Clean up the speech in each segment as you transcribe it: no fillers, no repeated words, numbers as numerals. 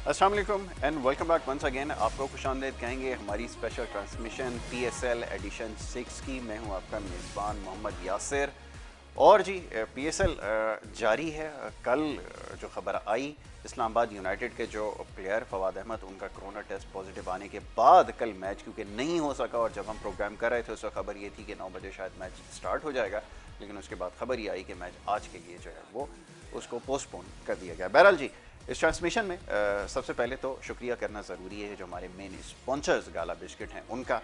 अस्सलाम वालेकुम and welcome back once again. आपको खुशामदीद कहेंगे हमारी स्पेशल ट्रांसमिशन PSL एडिशन 6 की। मैं हूं आपका मेज़बान मोहम्मद यासिर। और जी PSL जारी है। कल जो खबर आई, इस्लामाबाद यूनाइटेड के जो प्लेयर फवाद अहमद, उनका कोरोना टेस्ट पॉजिटिव आने के बाद कल मैच क्योंकि नहीं हो सका, और जब हम प्रोग्राम कर रहे थे उस वक्त खबर ये थी कि 9 बजे शायद मैच स्टार्ट हो जाएगा, लेकिन उसके बाद खबर ये आई कि मैच आज के लिए जो है वो उसको पोस्टपोन कर दिया गया। बहरहाल जी, इस ट्रांसमिशन में सबसे पहले तो शुक्रिया करना ज़रूरी है जो हमारे मेन स्पॉन्सर्स गाला बिस्किट हैं उनका।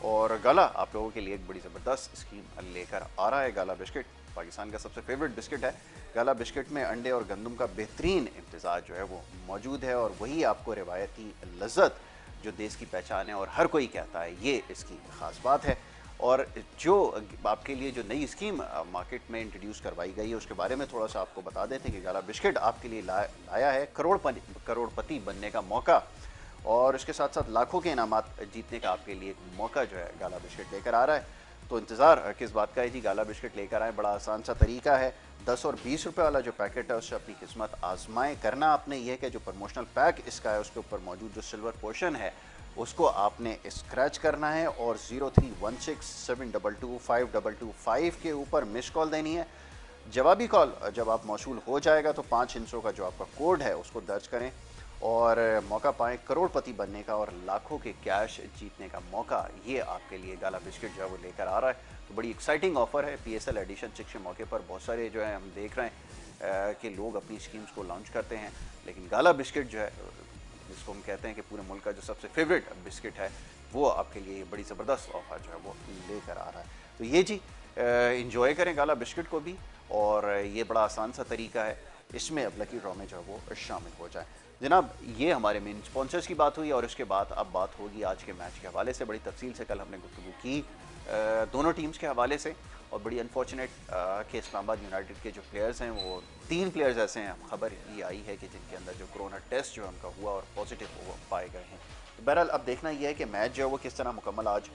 और गाला आप लोगों के लिए एक बड़ी ज़बरदस्त स्कीम लेकर आ रहा है। गाला बिस्किट पाकिस्तान का सबसे फेवरेट बिस्किट है। गाला बिस्किट में अंडे और गंदम का बेहतरीन इम्तज़ाज जो है वो मौजूद है, और वही आपको रिवायती लज़्ज़त जो देश की पहचान है और हर कोई कहता है, ये इसकी ख़ास बात है। और जो आपके लिए जो नई स्कीम मार्केट में इंट्रोड्यूस करवाई गई है उसके बारे में थोड़ा सा आपको बता देते हैं कि गाला बिस्किट आपके लिए लाया है करोड़पति बनने का मौका, और इसके साथ साथ लाखों के इनामात जीतने का आपके लिए एक मौका जो है गाला बिस्किट लेकर आ रहा है। तो इंतज़ार किस बात का है जी, गाला बिस्किट लेकर आए। बड़ा आसान सा तरीका है, 10 और 20 रुपये वाला जो पैकेट है उससे अपनी किस्मत आजमाएं। करना आपने यह कि जो प्रमोशनल पैक इसका है उसके ऊपर मौजूद जो सिल्वर पोर्शन है उसको आपने स्क्रैच करना है, और 0316722525 के ऊपर मिस कॉल देनी है। जवाबी कॉल जब आप मौसूल हो जाएगा तो 5 हिस्सों का जो आपका कोड है उसको दर्ज करें और मौका पाएँ करोड़पति बनने का और लाखों के कैश जीतने का मौका। ये आपके लिए गाला बिस्किट जो है वो लेकर आ रहा है। तो बड़ी एक्साइटिंग ऑफर है। PSL एडिशन 6 के मौके पर बहुत सारे जो है हम देख रहे हैं कि लोग अपनी स्कीम्स को लॉन्च करते हैं, लेकिन गाला बिस्किट जो है जिसको हम कहते हैं कि पूरे मुल्क का जो सबसे फेवरेट बिस्किट है, वो आपके लिए बड़ी ज़बरदस्त ऑफर जो है वो लेकर आ रहा है। तो ये जी इंजॉय करें गाला बिस्किट को भी, और ये बड़ा आसान सा तरीका है, इसमें अब लकी ड्रॉ में जो है वो शामिल हो जाए। जनाब, ये हमारे मेन स्पॉन्सर्स की बात हुई, और उसके बाद अब बात होगी आज के मैच के हवाले से। बड़ी तफसील से कल हमने गुफ्तगू की दोनों टीम्स के हवाले से, और बड़ी अनफॉर्चुनेट कि इस्लामाबाद यूनाइटेड के जो प्लेयर्स हैं वो 3 प्लेयर्स ऐसे हैं, खबर ये आई है कि जिनके अंदर जो कोरोना टेस्ट जो उनका हुआ और पॉजिटिव वो पाए गए हैं। तो बहरहाल अब देखना यह है कि मैच जो है वो किस तरह मुकम्मल आज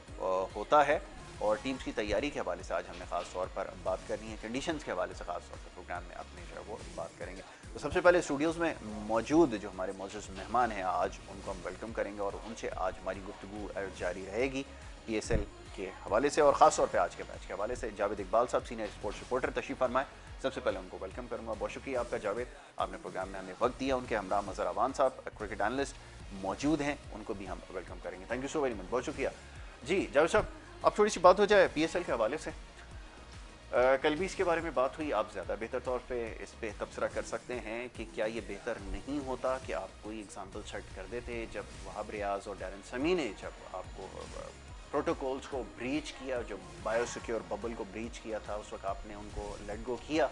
होता है, और टीम्स की तैयारी के हवाले से आज हमने ख़ास तौर पर बात करनी है। कंडीशंस के हवाले से ख़ास तौर पर प्रोग्राम में अपने जो है वो बात करेंगे। तो सबसे पहले स्टूडियोज़ में मौजूद जो हमारे मौजूद मेहमान हैं आज उनको हम वेलकम करेंगे, और उनसे आज हमारी गुफ्तगू जारी रहेगी PSL के हवाले से, और ख़ास तौर पे आज के मैच के हवाले से। जावेद इकबाल साहब सीनियर स्पोर्ट्स रिपोर्टर तशरीफ़ फरमाए। सबसे पहले उनको वेलकम करूँगा। बहुत शुक्रिया आपका जावेद, आपने प्रोग्राम में हमें वक्त दिया। उनके हमरा मज़हर अवान साहब क्रिकेट एनालिस्ट मौजूद हैं, उनको भी हम वेलकम करेंगे। Thank you so very much, बहुत शुक्रिया जी। जावेद साहब, अब थोड़ी सी बात हो जाए PSL के हवाले से। कल भी इसके बारे में बात हुई, आप ज़्यादा बेहतर तौर पे इस पर तबसरा कर सकते हैं कि क्या ये बेहतर नहीं होता कि आप कोई एग्जांपल सेट कर देते जब वहाब रियाज और डैरन समी ने जब आपको प्रोटोकॉल्स को ब्रीच किया, जो बायोसिक्योर बबल को ब्रीच किया था, उस वक्त आपने उनको लेट गो किया,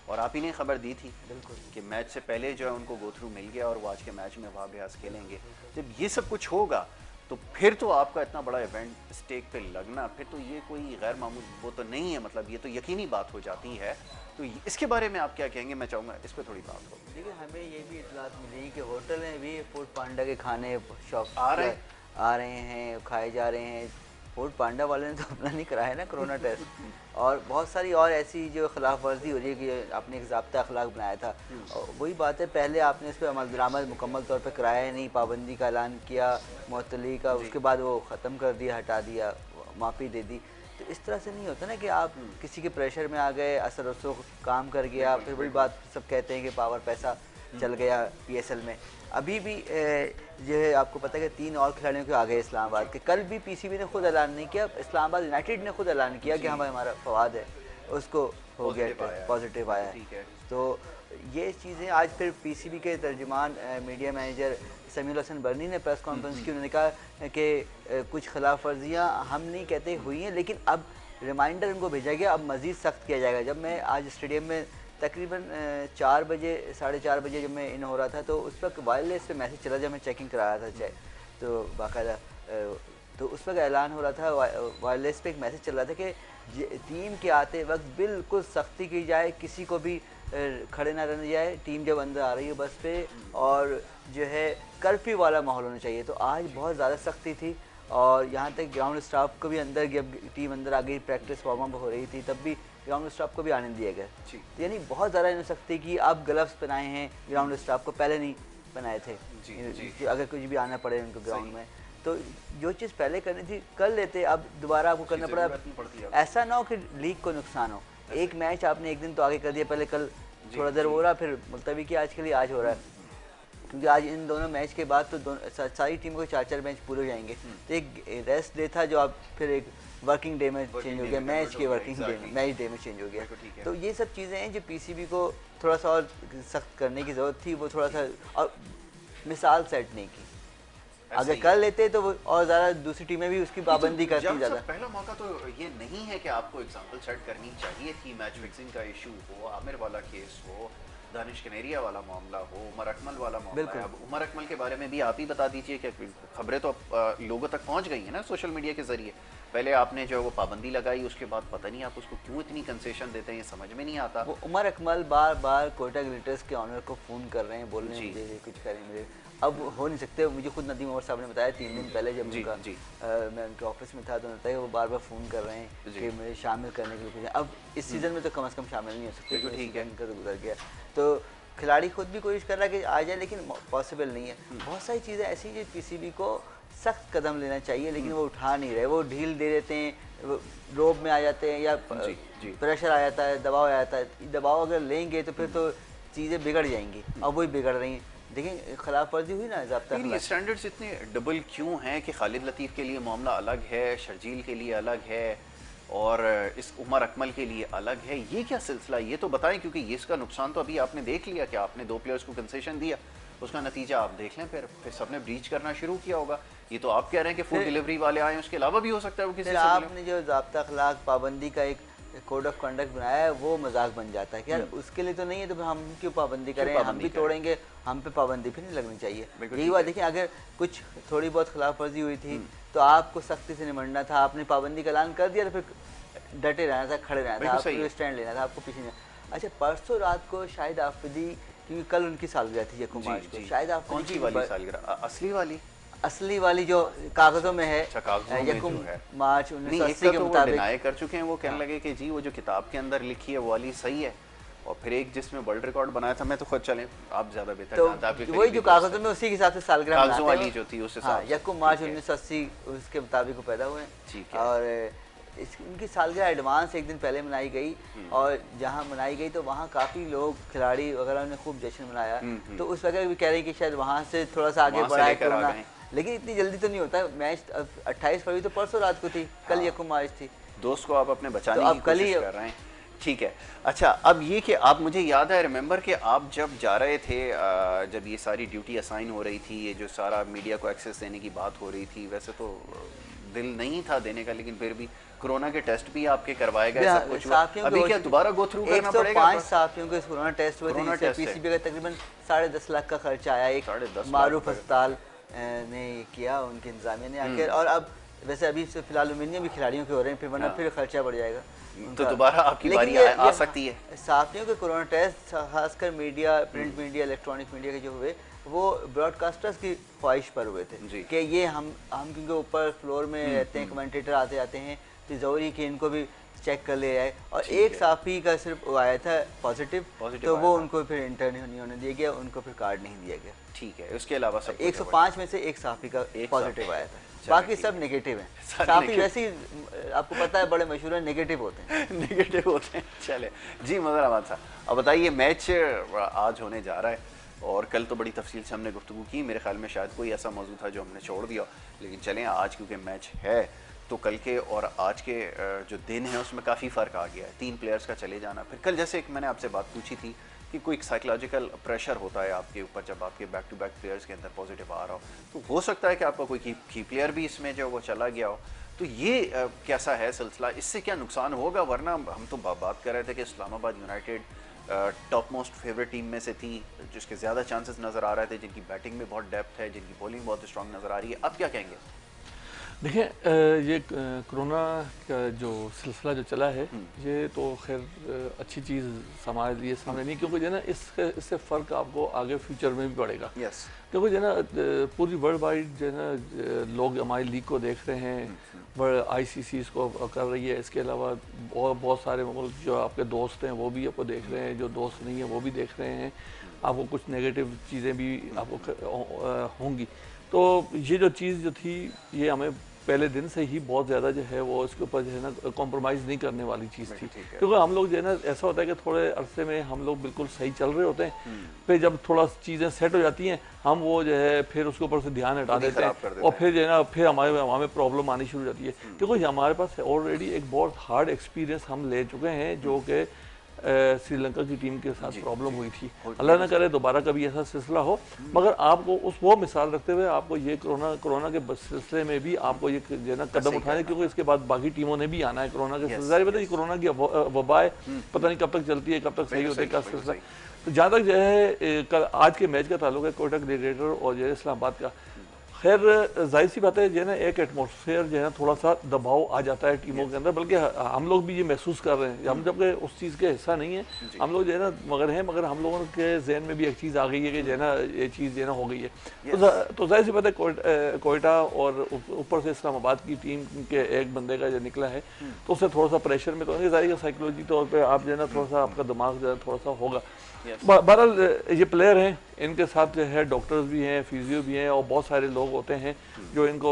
और आप ही ने खबर दी थी बिल्कुल कि मैच से पहले जो है उनको गो थ्रू मिल गया और वो आज के मैच में वहाब रियाज खेलेंगे। जब ये सब कुछ होगा तो फिर तो आपका इतना बड़ा इवेंट स्टेक पे लगना, फिर तो ये कोई गैर मामूली वो तो नहीं है, मतलब ये तो यकीनी बात हो जाती है। तो इसके बारे में आप क्या कहेंगे? मैं चाहूँगा इस पर थोड़ी बात हो। देखिए, हमें ये भी इतलात मिली कि होटल में भी फूड पांडा के खाने शौक आ रहे हैं, खाए जा रहे हैं। फूड पांडा वाले ने तो अपना नहीं कराया ना कोरोना टेस्ट, और बहुत सारी और ऐसी जो खिलाफ वर्जी हो रही है कि आपने एक ज़ाब्ता अखलाक बनाया था। और वही बात है, पहले आपने इस पर अमल दरामद मुकम्मल तौर पर कराया नहीं, पाबंदी का ऐलान किया मुअत्तली का, उसके बाद वो ख़त्म कर दिया, हटा दिया, माफ़ी दे दी। तो इस तरह से नहीं होता ना कि आप किसी के प्रेशर में आ गए, असर रसो काम कर गया, फिर वही बात सब कहते हैं कि पावर पैसा चल गया PSL में। अभी भी जो है आपको पता है कि 3 और खिलाड़ियों के आ गए इस्लामाबाद के। कल भी PCB ने खुद ऐलान नहीं किया, इस्लामाबाद यूनाइटेड ने खुद ऐलान किया कि हमारा फवाद है उसको हो गया पॉजिटिव आया है। तो ये चीज़ें आज फिर PCB के तर्जुमान मीडिया मैनेजर समीउल हसन बर्नी ने प्रेस कॉन्फ्रेंस की, उन्होंने कहा कि कुछ खिलाफ वर्जियाँ हम नहीं कहते हुई हैं, लेकिन अब रिमाइंडर उनको भेजा गया, अब मज़ीद सख्त किया जाएगा। जब मैं आज स्टेडियम में तकरीबन 4 बजे 4:30 बजे जब मैं इन हो रहा था, तो उस वक्त वायरलेस पे मैसेज चला जब मैं चेकिंग करा रहा था तो बाकायदा तो उस वक्त ऐलान हो रहा था, वायरलेस पे एक मैसेज चल रहा था कि टीम के आते वक्त बिल्कुल सख्ती की जाए, किसी को भी खड़े ना रहने जाए टीम जब अंदर आ रही है बस पे, और जो है कर्फ्यू वाला माहौल होना चाहिए। तो आज बहुत ज़्यादा सख्ती थी, और यहाँ तक ग्राउंड स्टाफ को भी अंदर, जब टीम अंदर आ गई, प्रैक्टिस वार्म अप हो रही थी, तब भी ग्राउंड स्टाफ को भी आने दिया गया। तो यानी बहुत ज़्यादा इन्होंने सख्ती की। अब ग्लव्स पहनाए हैं ग्राउंड स्टाफ को, पहले नहीं पहनाए थे कि अगर कुछ भी आना पड़े उनको ग्राउंड में। तो जो चीज़ पहले करनी थी कर लेते, अब दोबारा आपको करना पड़ा। ऐसा ना हो कि लीग को नुकसान हो। एक मैच आपने एक दिन तो आगे कर दिया, पहले कल थोड़ा देर हो रहा, फिर मुलतवी की आज के लिए आज हो रहा है, क्योंकि आज इन दोनों मैच के बाद तो सारी टीम को 4-4 मैच पूरे हो जाएंगे। तो एक रेस्ट डे था जो अब फिर एक वर्किंग डे में चेंज हो गया, मैच के वर्किंग डे में, मैच डे में चेंज हो गया। तो ये सब चीज़ें हैं जो पीसीबी को थोड़ा सा और सख्त करने की ज़रूरत थी। वो थोड़ा सा और मिसाल सेट नहीं की, अगर कर लेते तो वो और ज़्यादा दूसरी टीमें भी उसकी पाबंदी करती ज़्यादा। पहला मौका तो ये नहीं है कि आपको एग्जाम्पल सेट करनी चाहिए थी, मैच फिक्सिंग का इशू हो, आमिर वाला केस हो, दानिश कनेरिया वाला मामला हो, उमर अकमल वाला मामला है। अब उमर अकमल के बारे में भी आप ही बता दीजिए कि खबरें तो लोगों तक पहुंच गई हैं ना सोशल मीडिया के जरिए। पहले आपने जो है वो पाबंदी लगाई, उसके बाद पता नहीं आप उसको क्यों इतनी कंसेशन देते हैं, ये समझ में नहीं आता। वो उमर अकमल बार बार कोयटा ग्लिटर्स के ऑनर को फ़ोन कर रहे हैं, बोल रहे हैं मुझे कुछ करें मुझे, अब हो नहीं सकते। मुझे खुद नदीम उमर साहब ने बताया 3 दिन पहले जब उनका मैं उनके ऑफिस में था, तो बताया वो बार बार फ़ोन कर रहे हैं कि मुझे शामिल करने के लिए कुछ। अब इस सीज़न में तो कम से कम शामिल नहीं हो सकते, ठीक है, उनका तो गुजर गया। तो खिलाड़ी खुद भी कोशिश कर रहा है कि आ जाए, लेकिन पॉसिबल नहीं है। बहुत सारी चीज़ें ऐसी जो पीसीबी को सख्त कदम लेना चाहिए, लेकिन वो उठा नहीं रहे, वो ढील दे देते हैं, रोब में आ जाते हैं, या प्रेशर आ जाता है, दबाव आ जाता है। दबाव अगर लेंगे तो फिर तो चीज़ें बिगड़ जाएंगी, अब वही बिगड़ रही हैं। देखिए खिलाफ वर्जी हुई ना, ज़ाब्ता स्टैंडर्ड्स इतने डबल क्यों हैं कि खालिद लतीफ़ के लिए मामला अलग है, शर्जील के लिए अलग है, और इस उमर अकमल के लिए अलग है? ये क्या सिलसिला, ये तो बताएं, क्योंकि ये इसका नुकसान तो अभी आपने देख लिया कि आपने 2 प्लेयर्स को कंसेशन दिया, उसका नतीजा आप देख लें, फिर सबने ब्रीच करना शुरू किया होगा। ये तो आप कह रहे हैं कि फूड डिलीवरी वाले आए, उसके अलावा भी हो सकता है वो किसी से आपने जो ज़ाब्ता अखलाक पाबंदी का एक कोड ऑफ कंडक्ट बनाया है, वो मजाक बन जाता है कि यार उसके लिए तो नहीं है, तो हम क्यों पाबंदी करें, हम भी तोड़ेंगे, हम पे पाबंदी फिर नहीं लगनी चाहिए। यही बात देखिए, अगर कुछ थोड़ी बहुत खिलाफ वर्जी हुई थी तो आपको सख्ती से निपटना था, आपने पाबंदी का ऐलान कर दिया तो फिर डटे रहना था, खड़े रहना था, आपको स्टैंड लेना था, आपको पीछे नहीं। अच्छा, परसों रात को शाहिद आफरीदी, क्योंकि कल उनकी सालगिरह थी यकूम मार्च को, शाहिद आफरीदी की वाली सालगिरह, असली वाली जो कागजों में है, यकूम मार्च 1980 के मुताबिक डिनाई कर चुके हैं। वो कहने लगे कि जी वो जो किताब के अंदर लिखी है वो वाली सही है, और फिर एक जिसमें वर्ल्ड रिकॉर्ड बनाया था, मैं तो खुद चलें आप ज्यादा बेहतर जानते हैं, तो वही जो कागजों में उसी के हिसाब से सालगिरह कागजों वाली जो थी उससे यकूम मार्च 1980 उसके मुताबिक वो पैदा हुए, और इनकी सालगिरह एडवांस एक दिन पहले मनाई गई, और जहाँ मनाई गई तो वहाँ काफ़ी लोग, खिलाड़ी वगैरह ने खूब जश्न मनाया। तो उस वगैरह भी कह रहे हैं कि शायद वहाँ से थोड़ा सा आगे बढ़ा है कोरोना, लेकिन इतनी जल्दी तो नहीं होता। मैच 28 फरवरी तो परसों रात को थी, कल यकूम मार्च थी। दोस्त को आप अपने बचाने की कोशिश कर रहे हैं, ठीक है। अच्छा, अब ये कि आप, मुझे याद है, रिमेंबर कि आप जब जा रहे थे, जब ये सारी ड्यूटी असाइन हो रही थी, ये जो सारा मीडिया को एक्सेस देने की बात हो रही थी, वैसे तो दिल नहीं था देने का, लेकिन फिर भी कोरोना के टेस्ट भी आपके करवाए गए, सब कुछ हुआ। अभी क्या दोबारा गो थ्रू करना पड़ेगा? 105 साथियों के कोरोना टेस्ट हुए थे, पीसीबी का तकरीबन 10.5 लाख का खर्चा आया, एक मारूफ अस्पताल ने किया, उनके इंतजामिया ने आकर। और अब वैसे अभी से फिलहाल एल्यूमिनियम भी खिलाड़ियों के हो रहे हैं, फिर वरना फिर खर्चा बढ़ जाएगा, तो दोबारा आपकी बारी आ सकती है। साथियों के कोरोना टेस्ट खासकर media, print media, electronic media के जो हुए, वो ब्रॉडकास्टर्स की ख्वाहिश पर हुए थे कि ये हम क्योंकि ऊपर फ्लोर में रहते हैं, कमेंटेटर आते जाते हैं, तो ज़रूरी कि इनको भी चेक कर ले जाए। और एक साफी का सिर्फ आया था पॉजिटिव, तो वो उनको फिर इंटर नहीं होने दिया गया, उनको फिर कार्ड नहीं दिया गया। ठीक है, उसके अलावा सब 105 में से एक साफी का पॉजिटिव आया था, बाकी सब नेगेटिव हैं। साफी वैसे ही आपको पता है बड़े मशहूर हैं, नेगेटिव होते हैं। नेगेटिव होते हैं। चले जी, मगर अहमद साहब, अब बताइए, मैच आज होने जा रहा है, और कल तो बड़ी तफसील से हमने गुफ्तगू की, मेरे ख्याल में शायद कोई ऐसा मौजूद था जो हमने छोड़ दिया, लेकिन चलें आज क्योंकि मैच है, तो कल के और आज के जो दिन है उसमें काफ़ी फ़र्क आ गया है। 3 प्लेयर्स का चले जाना, फिर कल जैसे एक मैंने आपसे बात पूछी थी कि कोई साइकोलॉजिकल प्रेशर होता है आपके ऊपर जब आपके बैक टू बैक प्लेयर्स के अंदर पॉजिटिव आ रहा हो, तो हो सकता है कि आपका कोई की प्लेयर भी इसमें जो वो चला गया हो। तो ये कैसा है सिलसिला, इससे क्या नुकसान होगा? वरना हम तो बात कर रहे थे कि Islamabad United top most favourite team में से थी, जिसके ज़्यादा चांसेस नज़र आ रहे थे, जिनकी बैटिंग में बहुत डेप्थ है, जिनकी बॉलिंग बहुत स्ट्रॉन्ग नज़र आ रही है। अब क्या कहेंगे? देखिए ये कोरोना का जो सिलसिला जो चला है, ये तो खैर अच्छी चीज़ समाज लिए सामने नहीं, क्योंकि जो है ना इससे फ़र्क आपको आगे फ्यूचर में भी पड़ेगा। क्योंकि जो है ना पूरी वर्ल्ड वाइड जो है ना लोग हमारी लीग को देख रहे हैं, ICC इसको कर रही है, इसके अलावा बहुत सारे मुल्क जो आपके दोस्त हैं वो भी आपको देख रहे हैं, जो दोस्त नहीं हैं वो भी देख रहे हैं, आपको कुछ नेगेटिव चीज़ें भी आपको होंगी। तो ये जो चीज़ जो थी ये हमें पहले दिन से ही बहुत ज़्यादा जो है वो इसके ऊपर जो है ना कॉम्प्रोमाइज़ नहीं करने वाली चीज़ थी, क्योंकि हम लोग जो है ना ऐसा होता है कि थोड़े अरसे में हम लोग बिल्कुल सही चल रहे होते हैं, फिर जब थोड़ा चीज़ें सेट हो जाती हैं हम वो जो है फिर उसके ऊपर से ध्यान हटा देते हैं और फिर जो है ना फिर हमें प्रॉब्लम आनी शुरू हो जाती है, क्योंकि हमारे पास ऑलरेडी एक बहुत हार्ड एक्सपीरियंस हम ले चुके हैं जो कि श्रीलंका की टीम के साथ प्रॉब्लम हुई थी। अल्लाह ना करे दोबारा कभी ऐसा सिलसिला हो, मगर आपको वो मिसाल रखते हुए आपको ये कोरोना के सिलसिले में भी आपको ये जो है ना कदम उठाने, क्योंकि इसके बाद बाकी टीमों ने भी आना है कोरोना के सिलसिले में। कोरोना की वबा है, पता नहीं कब तक चलती है, कब तक सही होते का सिलसिला। तो जहाँ तक जो है आज के मैच का ताल्लुक है कोयटा ग्लेडिएटर और जो है इस्लामाबाद का, खैर जाहिर सी बात है जो है ना एक एटमॉस्फेयर जो है ना थोड़ा सा दबाव आ जाता है टीमों के अंदर, बल्कि हम लोग भी ये महसूस कर रहे हैं, हम जबकि उस चीज़ के हिस्सा नहीं है हम लोग जो है ना, मगर हम लोगों के जहन में भी एक चीज़ आ गई है कि जो है ना ये चीज़ जो है ना हो गई है। तो जाहिर सी बात है कोयटा और ऊपर से इस्लामाबाद की टीम के एक बंदे का जो निकला है तो उससे थोड़ा सा प्रेशर में, तो जाहिर साइकोलॉजी तौर पर आप जो है ना थोड़ा सा आपका दिमाग जो है थोड़ा सा होगा। बहरहाल ये प्लेयर हैं, इनके साथ जो है डॉक्टर्स भी हैं, फिजियो भी हैं और बहुत सारे लोग होते हैं जो इनको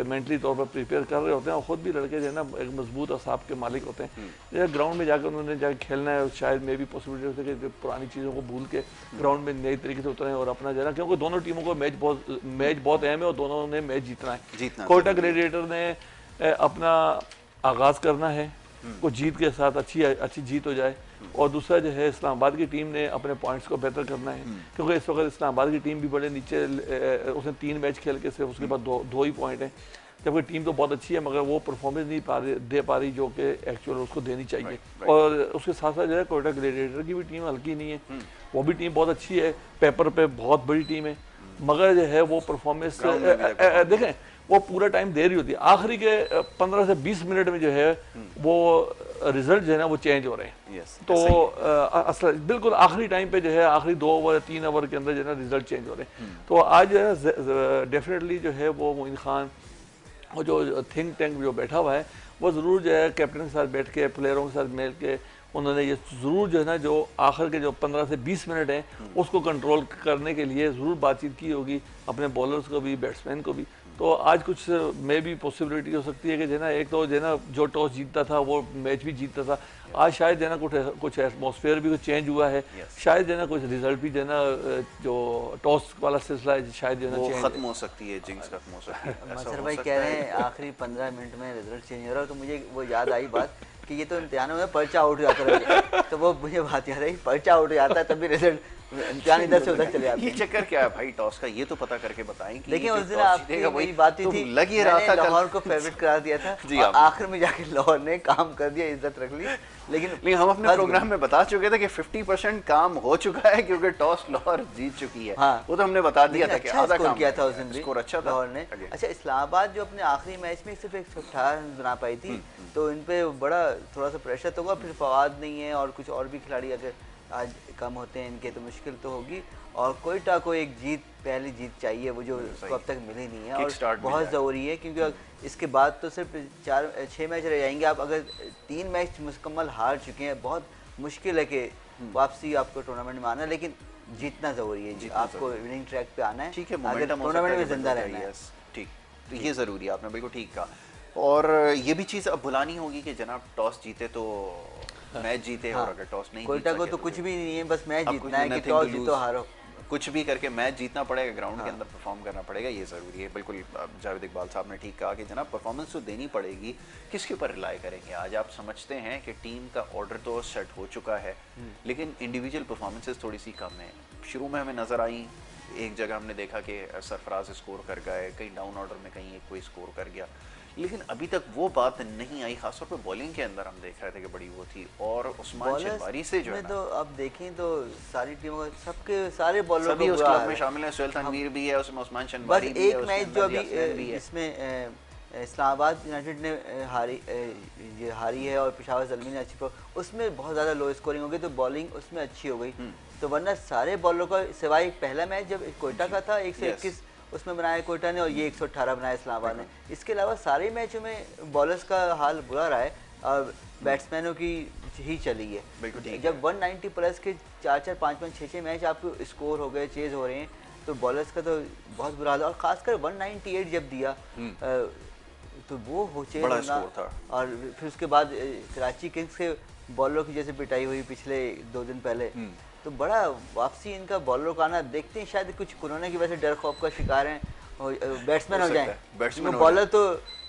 मेंटली तौर पर प्रिपेयर कर रहे होते हैं, और ख़ुद भी लड़के जो है ना एक मजबूत असाब के मालिक होते हैं। जो ग्राउंड में जाकर उन्होंने जाकर खेलना है, शायद मे भी पॉसिबिलिटी होती है कि पुरानी चीज़ों को भूल के ग्राउंड में नई तरीके से उतरें और अपना जो है ना, क्योंकि दोनों टीमों को मैच बहुत अहम है और दोनों ने मैच जीतना है। कोयटा ग्लेडिएटर ने अपना आगाज़ करना है, कुछ जीत के साथ अच्छी जीत हो जाए, और दूसरा जो है इस्लामाबाद की टीम ने अपने पॉइंट्स को बेहतर करना है, क्योंकि इस वक्त इस्लामाबाद की टीम भी बड़े नीचे, उसने 3 मैच खेल के सिर्फ उसके बाद दो ही पॉइंट हैं, जबकि टीम तो बहुत अच्छी है मगर वो परफॉर्मेंस नहीं दे पा रही जो कि एक्चुअल उसको देनी चाहिए। और उसके साथ साथ जो है कोयटा ग्लेडिएटर की भी टीम हल्की नहीं है, वो भी टीम बहुत अच्छी है, पेपर पे बहुत बड़ी टीम है, मगर जो है वो परफॉर्मेंस देखें वो पूरा टाइम दे रही होती है, आखिरी के 15 से 20 मिनट में जो है वो रिजल्ट जो है ना वो चेंज हो रहे हैं। तो असल बिल्कुल आखिरी टाइम पे जो है आखिरी 2 ओवर 3 ओवर के अंदर जो है ना रिजल्ट चेंज हो रहे हैं। तो आज जो है ना डेफिनेटली जो है वो मोइन खान और जो थिंक टैंक जो बैठा हुआ है वो ज़रूर जो है कैप्टन के साथ बैठ के प्लेयरों के साथ मिल के उन्होंने ये ज़रूर जो है ना जो आखिर के जो 15 से 20 मिनट हैं उसको कंट्रोल करने के लिए ज़रूर बातचीत की होगी अपने बॉलर्स को भी, बैट्समैन को भी। तो आज कुछ में भी पॉसिबिलिटी हो सकती है कि जो है ना एक तो जो है ना जो टॉस जीतता था वो मैच भी जीतता था, आज शायद जो है ना कुछ एटमॉस्फेयर भी चेंज हुआ है, शायद जो है ना कुछ रिजल्ट भी जो है ना जो टॉस वाला सिलसिला है शायद जो है ना खत्म हो सकती है, जिंक्स खत्म हो सकती है। मसर भाई कह रहे हैं आखिरी 15 मिनट में रिजल्ट चेंज हो रहा है, तो मुझे वो याद आई बात कि ये तो इम्तिहानों में पर्चा आउट हो जाता है, तो वो मुझे बात याद आई, पर्चा आउट हो जाता है तभी रिजल्ट इम्तिहान इधर से उधर चले जाते हैं। ये चक्कर क्या है भाई टॉस का, ये तो पता करके बताएं कि देखिए उस दिन आपकी वही बात थी, लग ही रहा था लाहौर को फेवरेट करा दिया था और आखिर में जाके लाहौर ने काम कर दिया, इज्जत रख ली। लेकिन हम अपने प्रोग्राम में बता चुके थे कि 50% काम हो चुका है क्योंकि टॉस लाहौर जीत चुकी है। हाँ, वो तो हमने बता दिया था कि आधा काम किया था उस दिन भी स्कोर अच्छा था लाहौर ने। अच्छा इस्लामाबाद जो अपने आखिरी मैच में सिर्फ 118 रन बना पाई थी, तो इन पे बड़ा थोड़ा सा प्रेशर तो होगा, फिर फवाद नहीं है और कुछ और भी खिलाड़ी अगर आज कम होते हैं इनके तो मुश्किल तो होगी। और कोयटा को एक पहली जीत चाहिए, वो जो अब तक मिली नहीं है और बहुत ज़रूरी है, क्योंकि इसके बाद तो सिर्फ 4-6 मैच रह जाएंगे। आप अगर 3 मैच मुकम्मल हार चुके हैं, बहुत मुश्किल है कि वापसी आपको टूर्नामेंट में आना, लेकिन जीतना ज़रूरी है, आपको विनिंग ट्रैक पे आना है, ठीक है, टूर्नामेंट में जिंदा रहना है। ठीक, तो ये ज़रूरी है, आपने बिल्कुल ठीक कहा। और ये भी चीज़ अब भुलानी होगी कि जनाब टॉस जीते तो मैच जीते, और अगर टॉस नहीं कोयटा को तो कुछ भी नहीं है, बस मैच जीतना है कि टॉस जीतो हारो, कुछ भी करके मैच जीतना पड़ेगा, ग्राउंड के अंदर परफॉर्म करना पड़ेगा, ये ज़रूरी है। बिल्कुल जावेद इकबाल साहब ने ठीक कहा कि जनाब परफॉर्मेंस तो देनी पड़ेगी, किसके ऊपर रिलाई करेंगे। आज आप समझते हैं कि टीम का ऑर्डर तो सेट हो चुका है, लेकिन इंडिविजुअल परफॉर्मेंसेस थोड़ी सी कम है। शुरू में हमें नज़र आई, एक जगह हमने देखा कि सरफराज स्कोर कर गए, कहीं डाउन ऑर्डर में कहीं एक कोई स्कोर कर गया, लेकिन अभी तक वो बात नहीं आई। खासतौर पे बॉलिंग के अंदर हम देख रहे थे कि बड़ी वो थी, और उस्मान शहबारी से जो है ना, तो अब देखें तो सारी टीमों सबके सारे बॉलर सभी उस क्लब में शामिल हैं, सुहेल तनवीर भी है उसमें, उस्मान शहबारी भी है, एक मैच जो अभी इसमें इस्लामाबाद यूनाइटेड ने ये हारी है और पेशावर ज़ल्मी ने अच्छी उसमें बहुत ज़्यादा लो स्कोरिंग हो गई, तो बॉलिंग उसमें अच्छी हो गई। तो वरना सारे बॉलरों का सिवाय पहला मैच जब कोयटा का था 121 उसमें बनाया कोयटा ने और ये 118 बनाया इस्लामाबाद ने, इसके अलावा सारे मैचों में बॉलर्स का हाल बुरा रहा है और बैट्समैनों की ही चली है। जब 190 प्लस के 4-4, 5-5, 6-6 मैच आपको स्कोर हो गए, चेज हो रहे हैं, तो बॉलर्स का तो बहुत बुरा हाल है। और खासकर 198 जब दिया तो वो हो चेज होना, और फिर उसके बाद कराची किंग्स के बॉलरों की जैसे पिटाई हुई पिछले 2 दिन पहले, तो बड़ा वापसी इनका बॉलरों का आना देखते हैं। शायद कुछ कोरोना की वजह से डर खौफ का शिकार हैं और बैट्समैन हो जाएं, बॉलर तो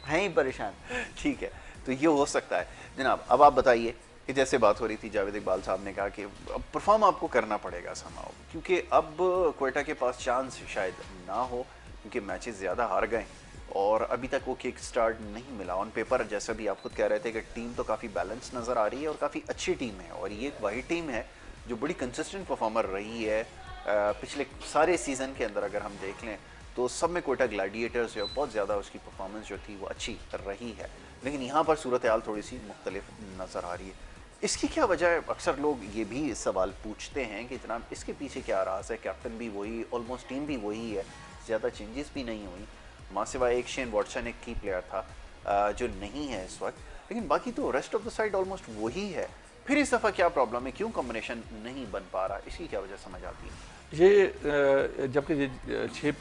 हैं ही परेशान। ठीक है, तो ये हो सकता है जनाब। अब आप बताइए कि जैसे बात हो रही थी, जावेद इकबाल साहब ने कहा कि अब परफॉर्म आपको करना पड़ेगा समाओ, क्योंकि अब कोयटा के पास चांस शायद ना हो, क्योंकि मैचेस ज़्यादा हार गए और अभी तक वो किक स्टार्ट नहीं मिला। ऑन पेपर जैसा भी आप खुद कह रहे थे कि टीम तो काफ़ी बैलेंस नज़र आ रही है और काफ़ी अच्छी टीम है, और ये एक वही टीम है जो बड़ी कंसिस्टेंट परफॉर्मर रही है पिछले सारे सीज़न के अंदर। अगर हम देख लें तो सब में कोयटा ग्लैडिएटर्स जो बहुत ज़्यादा उसकी परफॉर्मेंस जो थी वो अच्छी रही है, लेकिन यहाँ पर सूरत हाल थोड़ी सी मुख्तलिफ नज़र आ रही है। इसकी क्या वजह है? अक्सर लोग ये भी सवाल पूछते हैं कि जनाब इसके पीछे क्या राज है? कैप्टन भी वही, ऑलमोस्ट टीम भी वही है, ज़्यादा चेंजेस भी नहीं हुई, माँ सिवाय एक शेन वॉटसन एक की प्लेयर था जो नहीं है इस वक्त, लेकिन बाकी तो rest of the side almost वही है। फिर इस दफ़ा क्या प्रॉब्लम है, क्यों कॉम्बिनेशन नहीं बन पा रहा, इसकी क्या वजह समझ आती है? ये जबकि 6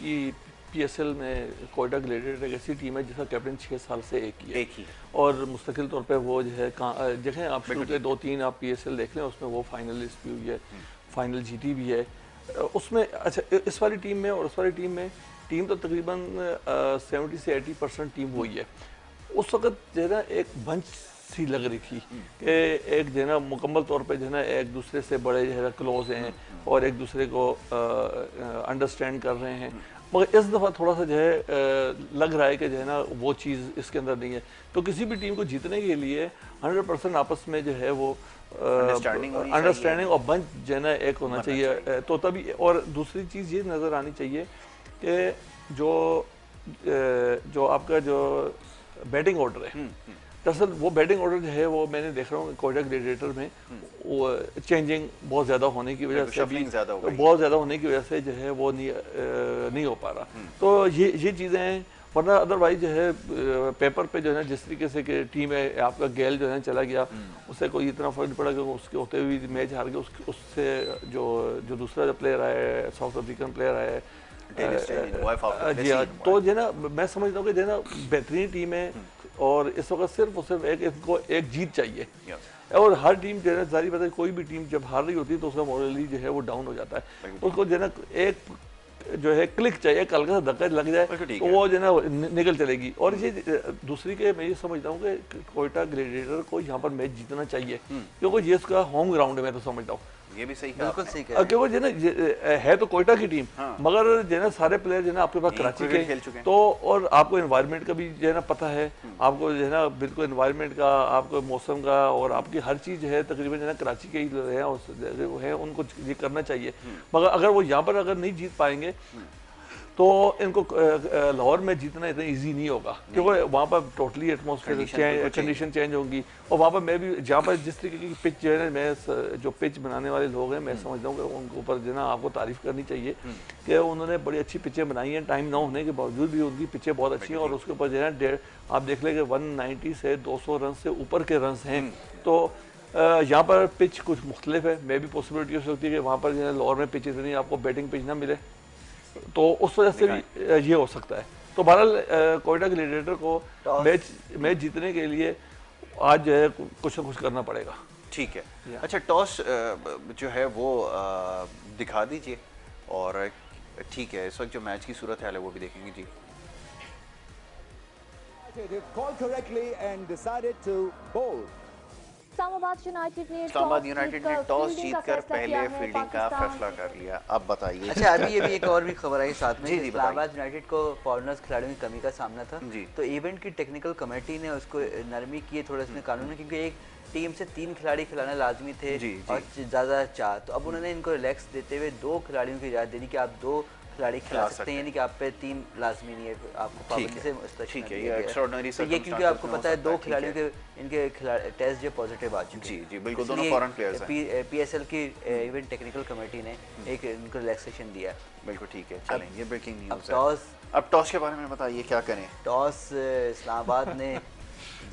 PSL में कोयटा ग्लैडिएटर एक ऐसी टीम है जिसका कैप्टन 6 साल से एक ही और मुस्तकिल तौर पे वो जो है देखें आप शुरू के 2-3 आप PSL देख लें, उसमें वो फाइनलिस्ट भी हुई है, फाइनल जीती भी है उसमें। अच्छा, इस वाली टीम में और उस वाली टीम में टीम तो तकरीबन 70 से 80% टीम हुई है। उस वक्त जो है ना एक बंच सी लग रही थी कि एक जो है ना मुकम्मल तौर पे जो है ना एक दूसरे से बड़े जो है क्लोज हैं और एक दूसरे को अंडरस्टैंड कर रहे हैं, मगर इस दफ़ा थोड़ा सा जो है लग रहा है कि जो है ना वो चीज़ इसके अंदर नहीं है। तो किसी भी टीम को जीतने के लिए 100% आपस में जो है वो अंडरस्टैंडिंग और बंच जो है ना एक होना चाहिए, तो तभी। और दूसरी चीज़ ये नज़र आनी चाहिए कि जो आपका जो बैटिंग ऑर्डर है, दरअसल वो बैटिंग ऑर्डर जो है वो मैंने देख रहा हूँ कोयटा ग्लैडिएटर में वो चेंजिंग बहुत ज़्यादा होने की वजह से बहुत ज़्यादा होने की वजह से जो है वो नहीं हो पा रहा। तो ये चीज़ें हैं, वरना अदरवाइज जो है पेपर पे जो है ना जिस तरीके से कि टीम है आपका गेल जो है चला गया, उससे कोई इतना फर्क नहीं पड़ा कि उसके होते हुए मैच हार गया, उससे जो दूसरा जो प्लेयर आया है, साउथ अफ्रीकन प्लेयर आया है जी हाँ, तो जो है ना मैं समझता हूँ कि जो है ना बेहतरीन टीम है और इस वक्त सिर्फ और सिर्फ इनको एक जीत चाहिए। और हर टीम जो है ना जारी बात है, कोई भी टीम जब हार रही होती है तो उसका मॉरली जो है वो डाउन हो जाता है, उसको जो है ना एक जो है क्लिक चाहिए, एक हल्का सा धक्का लग जाए तो वो जो है ना निकल चलेगी। और ये दूसरी के मैं ये समझता हूँ कि कोयटा ग्लैडिएटर को यहाँ पर मैच जीतना चाहिए, क्योंकि ये उसका होम ग्राउंड है, मैं तो समझता हूँ। ये भी सही बिल्कुल सही कहा, क्योंकि जो ना है तो कोयटा की टीम, मगर जो है ना सारे प्लेयर जो है ना आपके पास कराची के खेल चुके हैं, तो और आपको एनवायरनमेंट का भी जो है ना पता है, आपको जो है ना बिल्कुल एनवायरनमेंट का, आपको मौसम का और आपकी हर चीज़ जो है तकरीबन जो है ना कराची के ही है, उनको ये करना चाहिए। मगर अगर वो यहाँ पर अगर नहीं जीत पाएंगे तो इनको लाहौर में जीतना इतना इजी नहीं होगा, क्योंकि वहाँ पर टोटली एटमॉस्फेयर कंडीशन चेंज होगी। और वहाँ पर मैं भी जहाँ पर जिस तरीके की पिच जो है ना, मैं जो पिच बनाने वाले लोग हैं मैं समझता हूँ कि उनके ऊपर जो है ना आपको तारीफ़ करनी चाहिए कि उन्होंने बड़ी अच्छी पिचें बनाई हैं, टाइम ना होने के बावजूद भी उनकी पिचें बहुत अच्छी हैं। और उसके ऊपर जो है ना आप देख लें कि 190 से 200 रन से ऊपर के रन हैं। तो यहाँ पर पिच कुछ मुख्तलिफ है, मे भी पॉसिबिलिटी हो सकती है कि वहाँ पर जो है लाहौर में पिच इतनी आपको बैटिंग पिच ना मिले, तो उस वजह से भी ये हो सकता है। तो बहरहाल कोयटा ग्लैडिएटर को मैच जीतने के लिए आज जो है कुछ ना कुछ करना पड़ेगा। ठीक है, अच्छा टॉस जो है वो दिखा दीजिए, और ठीक है इस वक्त जो मैच की सूरत हाल है वो भी देखेंगे जी। इस्लामाबाद यूनाइटेड ने टॉस जीतकर पहले फील्डिंग का फैसला कर लिया। अब बताइए। अच्छा, अभी ये भी एक और भी खबर आई साथ में, इस्लामाबाद यूनाइटेड को फॉरेनर्स खिलाड़ियों की कमी का सामना था, तो इवेंट की टेक्निकल कमेटी ने उसको नरमी की थोड़ा इसमें कानून है, क्योंकि एक टीम से 3 खिलाड़ी खिलाने लाजमी थे और ज़्यादा 4, तो अब उन्होंने इनको रिलैक्स देते हुए 2 खिलाड़ियों की इजाज़त दे दी कि आप 2 खिलाड़ी खिला सकते हैं, यानी कि आप पे 3 लाजमी नहीं है, आपको पाबंदी से मुस्तस्ना ठीक है, दिया ये गया एक्स्ट्राऑर्डिनरी तो ये क्योंकि आपको पता है 2 खिलाड़ियों के इनके टेस्ट जो पॉजिटिव आ चुके हैं। जी बिल्कुल, दोनों फॉरेन प्लेयर्स हैं। PSL की इवेंट टेक्निकल कमेटी ने एक इनको रिलैक्सेशन दिया है। बिल्कुल ठीक है, चलें ये ब्रेकिंग न्यूज़ है। अब टॉस के बारे में बताइए, क्या करें? टॉस इस्लामाबाद ने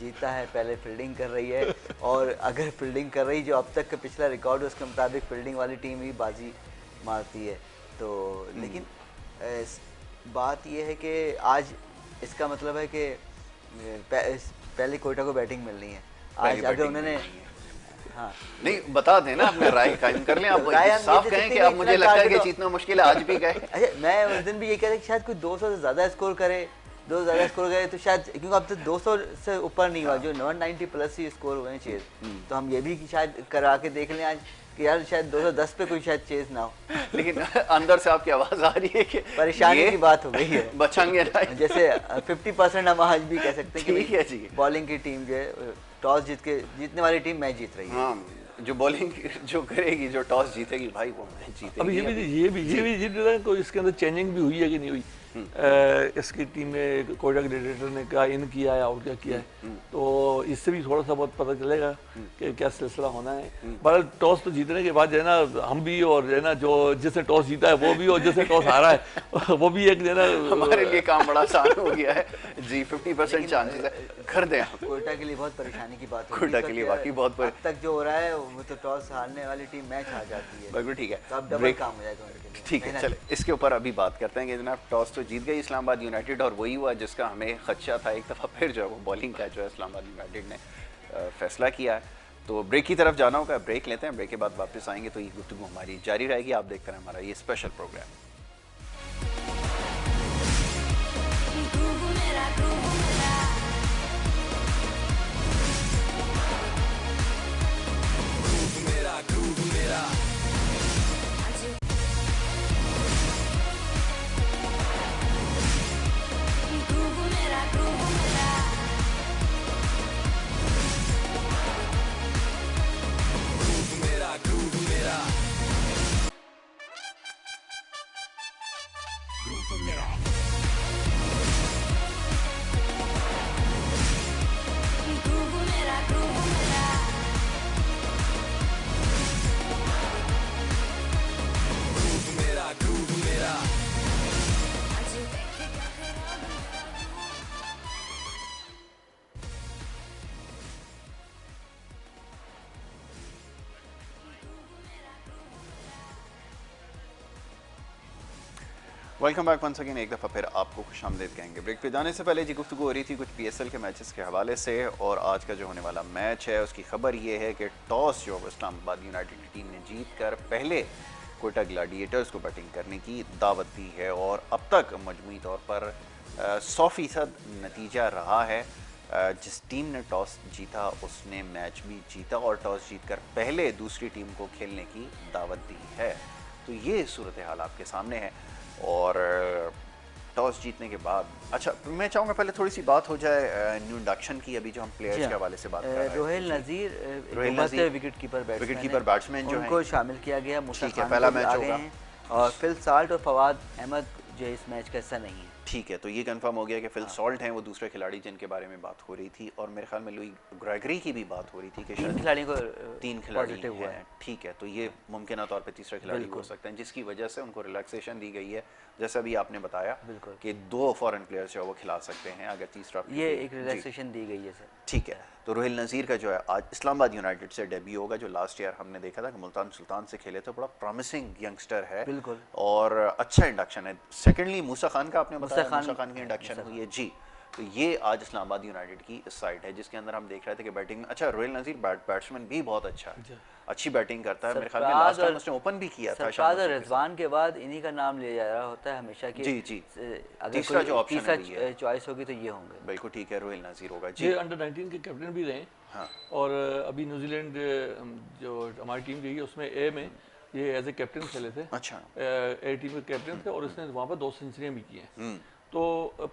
जीता है, पहले फील्डिंग कर रही है और अगर फील्डिंग कर रही जो अब तक का पिछला रिकॉर्ड है उसके मुताबिक फील्डिंग वाली टीम ही बाजी मारती है। तो लेकिन बात यह है कि आज इसका मतलब है कि पहले कोयटा को बैटिंग मिलनी है आज। अगर उन्होंने नहीं बता देना, अपने राय कायम कर लें आप, साफ कहें कि अब मुझे लगता है कि जीतना मुश्किल है, आज भी गए। अच्छा, मैं उस दिन भी ये कह रहा कि शायद कोई 200 से ज़्यादा स्कोर करे, 200 ज़्यादा स्कोर करे तो शायद, क्योंकि अब तक 200 से ऊपर नहीं हुआ, जो 190 प्लस ही स्कोर हुए हैं चेज। तो हम ये भी शायद करा के देख लें आज कि यार शायद 210 पे कोई शायद चेज ना हो। लेकिन अंदर से आपकी आवाज़ आ रही है कि परेशानी की बात हो गई है, बचेंगे ना। जैसे 50% हम आज भी कह सकते हैं कि बॉलिंग की टीम जो है टॉस जीतने वाली टीम मैच जीत रही है। जो बॉलिंग जो करेगी, जो टॉस जीतेगी भाई वो मैच जीतेगी। अब ये भी जीत रहा है, कोई इसके अंदर चेंजिंग भी हुई है कि नहीं हुई? इसकी टीम में कोयटा ग्रेडिएटर ने क्या इन किया है, आउट क्या किया है, तो इससे भी थोड़ा सा बहुत पता चलेगा कि क्या सिलसिला होना है। बहरहाल टॉस तो जीतने के बाद जो है ना, हम भी और जो है ना, जो जिसने टॉस जीता है वो भी, और जिसने टॉस हारा है वो भी, एक जो है ना, हमारे लिए काम बड़ा आसान हो गया है जी। 50% चांसेस है, कर दें। कोयटा के लिए बहुत परेशानी की बात है, कोयटा के लिए वाकई बहुत अब तक जो हो रहा है वो तो टॉस हारने वाली टीम मैच हार जाती है। बिल्कुल ठीक है, तो अब डबल काम हो जाएगा उनके लिए। ठीक है, चले इसके ऊपर अभी बात करते हैं कि जनाब टॉस तो जीत गई इस्लामाबाद यूनाइटेड, और वही हुआ जिसका हमें खदशा था एक दफ़ा फिर, जो है वो बॉलिंग का जो है इस्लामाबाद यूनाइटेड ने फैसला किया है। तो ब्रेक की तरफ जाना होगा, ब्रेक लेते हैं, ब्रेक के बाद वापस आएंगे तो ये गुफ्तगू हमारी जारी रहेगी। आप देखते हैं हमारा ये special programme. Welcome back once again, एक दफ़ा फिर आपको खुशामदीद कहेंगे। ब्रेक पे जाने से पहले जी गुफ्तगू हो रही थी कुछ PSL के मैचेस के हवाले से, और आज का जो होने वाला मैच है उसकी खबर ये है कि टॉस जो इस्लामाबाद यूनाइटेड की टीम ने जीत कर पहले कोयटा ग्लैडिएटर्स को बैटिंग करने की दावत दी है, और अब तक मजमूई तौर पर 100% नतीजा रहा है। जिस टीम ने टॉस जीता उसने मैच भी जीता, और टॉस जीत कर पहले दूसरी टीम को खेलने की दावत दी है। तो ये सूरत हाल आपके सामने है, और टॉस जीतने के बाद, अच्छा मैं चाहूँगा पहले थोड़ी सी बात हो जाए न्यू इंडक्शन की, अभी जो हम प्लेयर्स के हवाले से बात कर रहे हैं। रोहिल नज़ीर विकेट कीपर बैट्समैन जो उनको शामिल किया गया, ठीक है, पहला मैच होगा, और फिल साल्ट और फवाद अहमद जो इस मैच का हिस्सा नहीं है। ठीक है, तो ये कंफर्म हो गया कि फिल सॉल्ट हैं वो दूसरे खिलाड़ी जिनके बारे में बात हो रही थी, और मेरे ख्याल में लुई ग्रेगरी की भी बात हो रही थी कि 3 खिलाड़ियों को 3 खिलाड़ी हैं। ठीक है, तो ये मुमकिन तौर पे तीसरा खिलाड़ी हो सकते हैं, जिसकी वजह से उनको रिलैक्सेशन दी गई है, जैसा भी आपने बताया कि 2 फॉरेन प्लेयर्स जो वो खिला सकते हैं अगर तीसरा, ये एक रिलैक्सेशन दी गई है सर। ठीक है, तो रोहिल नज़ीर का जो है आज इस्लामाबाद यूनाइटेड से डेब्यू होगा, जो लास्ट ईयर हमने देखा था कि मुल्तान सुल्तान से खेले, तो बड़ा प्रॉमिसिंग यंगस्टर है बिल्कुल, और अच्छा इंडक्शन है। सेकेंडली मूसा खान का आपने बताया, मूसा खान की इंडक्शन हुई है जी। तो ये आज इस्लामाबाद यूनाइटेड की साइड है जिसके अंदर हम देख रहे थे कि बैटिंग, अच्छा रोहिल नज़ीर बैट्समैन भी बहुत अच्छा है, अच्छी बैटिंग करता है। मेरे ख्याल में लास्ट टाइम उसने ओपन भी किया था। सरफराज और रिजवान के बाद इन्हीं का नाम लिया जा रहा होता है हमेशा कि जी अगर तीसरा जो ऑप्शन तीसरा चॉइस होगी तो ये होंगे। बिल्कुल ठीक है, रोहिल नज़ीर होगा जी। ये अंडर 19 के कैप्टन भी रहे, हाँ, और अभी न्यूजीलैंड जो हमारी टीम गई है उसमें ए में ये एज ए कैप्टन खेले थे। अच्छा, ए टीम के कैप्टन थे, और इसने वहाँ पर 2 सेंचुरियाँ भी की हैं, तो